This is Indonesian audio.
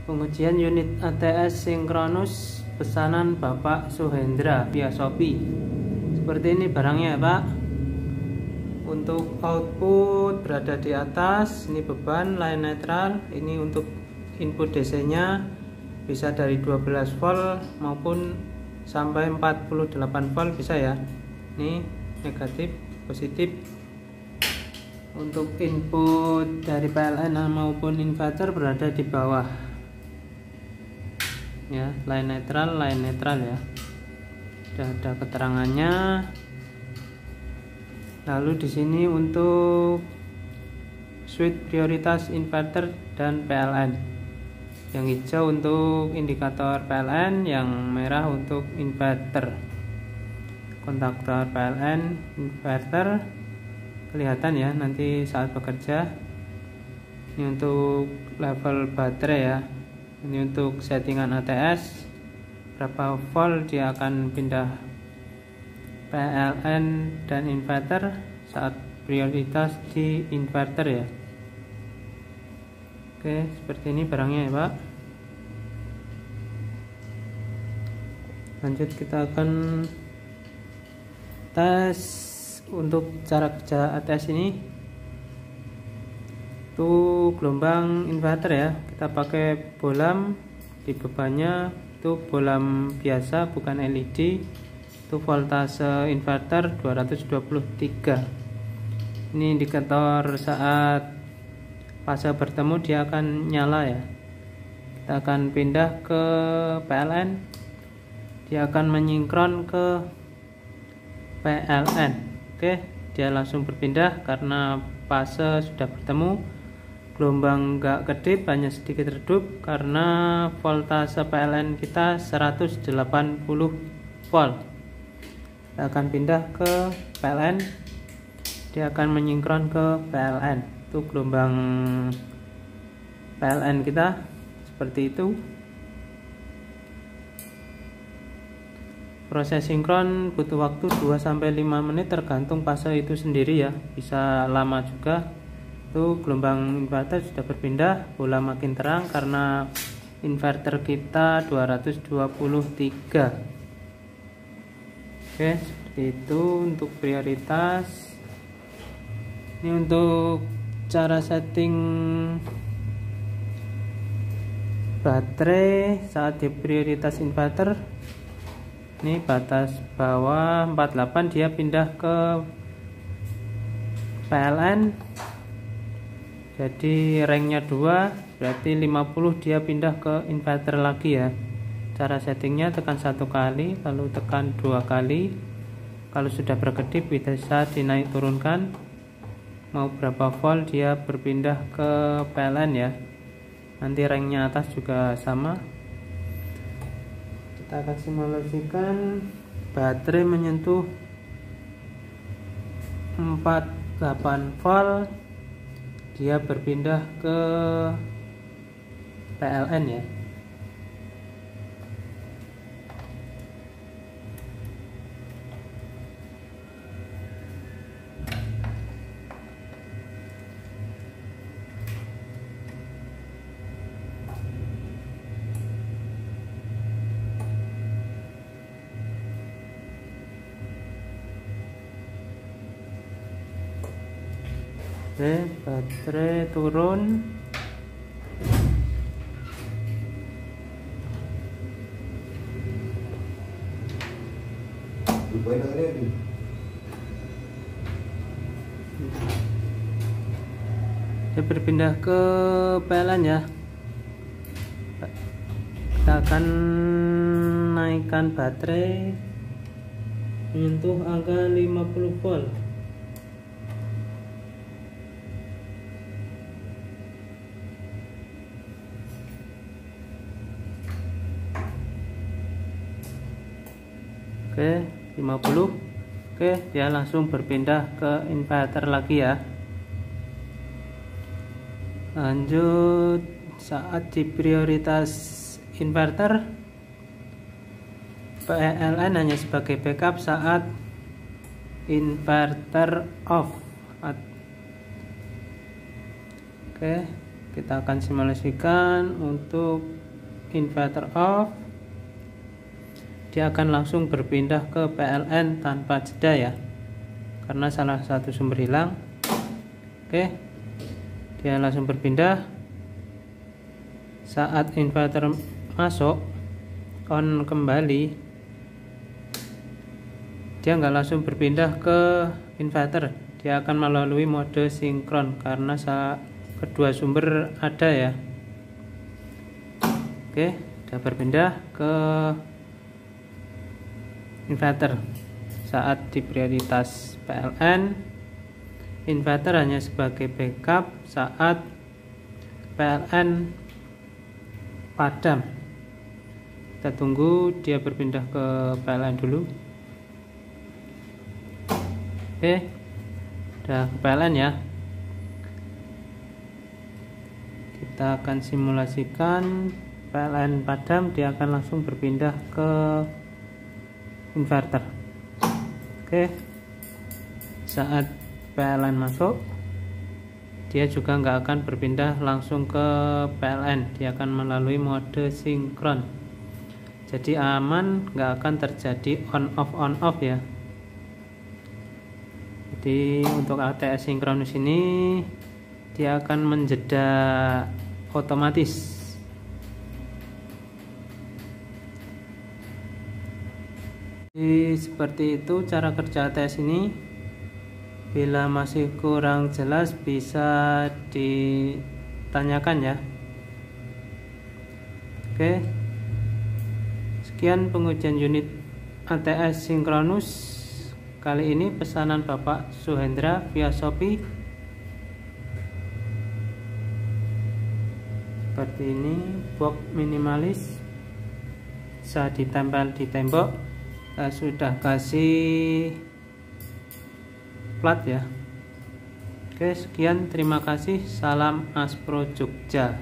Pengujian unit ATS sinkronus pesanan Bapak Suhendra via Shopee. Seperti ini barangnya ya Pak. Untuk output berada di atas, ini beban line netral. Ini untuk input DC nya bisa dari 12 volt maupun sampai 48 volt bisa ya. Ini negatif, positif. Untuk input dari PLN maupun inverter berada di bawah ya, line netral ya. Sudah ada keterangannya. Lalu di sini untuk switch prioritas inverter dan PLN. Yang hijau untuk indikator PLN, yang merah untuk inverter. Kontaktor PLN, inverter kelihatan ya nanti saat bekerja. Ini untuk level baterai ya. Ini untuk settingan ATS berapa volt dia akan pindah PLN dan inverter saat prioritas di inverter ya. Oke, seperti ini barangnya ya Pak. Lanjut kita akan tes untuk cara kerja ATS ini. Itu gelombang inverter ya, kita pakai bolam di bebannya itu bolam biasa bukan LED. Itu voltase inverter 223. Ini indikator saat fase bertemu dia akan nyala ya. Kita akan pindah ke PLN, dia akan menyinkron ke PLN. Oke, dia langsung berpindah karena fase sudah bertemu. Gelombang enggak kedip, hanya sedikit redup karena voltase PLN kita 180 volt. Kita akan pindah ke PLN, dia akan menyinkron ke PLN. Itu gelombang PLN kita seperti itu. Proses sinkron butuh waktu 2-5 menit tergantung fase itu sendiri ya, bisa lama juga. Itu gelombang inverter sudah berpindah, bola makin terang karena inverter kita 223. Oke, seperti itu untuk prioritas. Ini untuk cara setting baterai saat di prioritas inverter. Ini batas bawah 48, dia pindah ke PLN. Jadi ranknya 2, berarti 50 dia pindah ke inverter lagi ya. Cara settingnya tekan 1 kali, lalu tekan 2 kali. Kalau sudah berkedip bisa dinaik turunkan. Mau berapa volt dia berpindah ke PLN ya. Nanti ranknya atas juga sama. Kita akan simulasikan baterai menyentuh 48 volt, dia berpindah ke PLN ya. Oke, baterai turun. Dia berpindah ke PLN ya. Kita akan naikkan baterai menyentuh angka 50 volt. Oke, 50. Oke, dia langsung berpindah ke inverter lagi ya. Lanjut saat di prioritas inverter, PLN hanya sebagai backup saat inverter off. Oke, Kita akan simulasikan untuk inverter off. Dia akan langsung berpindah ke PLN tanpa jeda ya, karena salah satu sumber hilang. Oke, dia langsung berpindah. Saat inverter masuk on kembali, dia nggak langsung berpindah ke inverter, dia akan melalui mode sinkron karena kedua sumber ada ya. Oke, sudah berpindah ke inverter. Saat di prioritas PLN, inverter hanya sebagai backup saat PLN padam. Kita tunggu dia berpindah ke PLN dulu. Oke, udah ke PLN ya. Kita akan simulasikan PLN padam, dia akan langsung berpindah ke inverter. Oke, saat PLN masuk, dia juga nggak akan berpindah langsung ke PLN, dia akan melalui mode sinkron. Jadi aman, nggak akan terjadi on off ya. Jadi untuk ATS sinkronus ini dia akan menjeda otomatis. Jadi seperti itu cara kerja ATS ini. Bila masih kurang jelas bisa ditanyakan ya. Oke, sekian pengujian unit ATS sinkronus kali ini, pesanan Bapak Suhendra via Shopee. Seperti ini, box minimalis, bisa ditempel di tembok. Kita sudah kasih plat ya. Oke, sekian, terima kasih, salam Aspro Jogja.